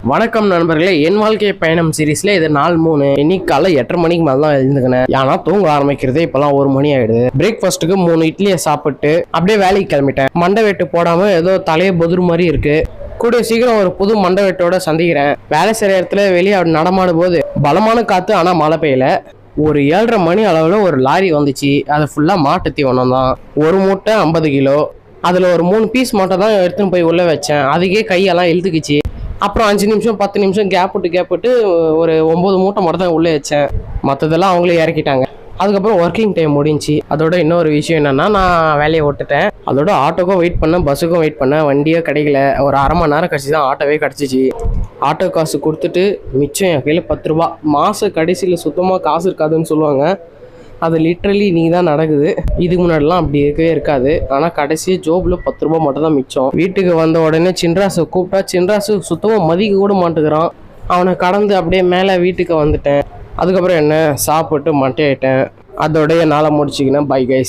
வணக்கம் நண்பர்களே, என் வாழ்க்கை பயணம் சீரீஸ்ல இது நாள் 3. இன்னைக்கு காலை 8:30 மணிக்கு மேல தான் எழுந்துக்கினேன். ஏன்னா தூங்க ஆரம்பிக்கிறதே இப்பெல்லாம் 1 மணி ஆயிடுது. பிரேக்ஃபாஸ்ட்டுக்கு 3 இட்லியை சாப்பிட்டு அப்படியே வேலைக்கு கிளம்பிட்டேன். மண்டை வெட்டு போடாம ஏதோ தலையை பொதுரு மாதிரி இருக்கு. கூடிய சீக்கிரம் ஒரு புது மண்டை வெட்டோட சந்திக்கிறேன். வேலை செய்யற இடத்துல வெளியே நடமாடும் போது பலமான காத்து, ஆனா மழை பெய்யல. ஒரு 7:30 மணி அளவில் ஒரு லாரி வந்துச்சு. அது ஃபுல்லாக மாட்டு தீவனம் தான். ஒரு மூட்டை 50 கிலோ. அதில் ஒரு 3 பீஸ் மட்டும் தான் எடுத்துன்னு போய் உள்ளே வச்சேன். அதுக்கே கையெல்லாம் இழுத்துக்குச்சு. அப்புறம் 5 நிமிஷம் 10 நிமிஷம் கேப் விட்டு ஒரு 9 மூட்டை மட்டும் தான் உள்ளே வச்சேன். மற்றதெல்லாம் அவங்களே இறக்கிட்டாங்க. அதுக்கப்புறம் ஒர்க்கிங் டைம் முடிஞ்சு. அதோட இன்னொரு விஷயம் என்னென்னா, நான் வேலையை விட்டுட்டேன். அதோட ஆட்டோக்கும் வெயிட் பண்ணேன், பஸ்ஸுக்கும் வெயிட் பண்ணேன். வண்டியே கிடைக்கல. ஒரு அரை மணி நேரம் கழிச்சு தான் ஆட்டோவே கிடச்சிச்சு. ஆட்டோ காசு கொடுத்துட்டு மிச்சம் என் கையில் 10 ரூபா. மாத கடைசியில் சுத்தமாக காசு இருக்காதுன்னு சொல்லுவாங்க. அது லிட்ரலி நீங்கள் தான் நடக்குது. இதுக்கு முன்னாடிலாம் அப்படி இருக்கவே இருக்காது. ஆனால் கடைசியாக ஜோபில் 10 ரூபா மட்டும் தான் மிச்சம். வீட்டுக்கு வந்த உடனே சின்ராசை கூப்பிட்டா சின்ராசு சுத்தமாக மதிக்க கூட மாட்டுக்கிறான். அவனை கடந்து அப்படியே மேலே வீட்டுக்கு வந்துட்டேன். அதுக்கப்புறம் என்ன சாப்பிட்டு மட்டையிட்டேன். அதோடைய நாளை முடிச்சுக்கினேன். Bye guys.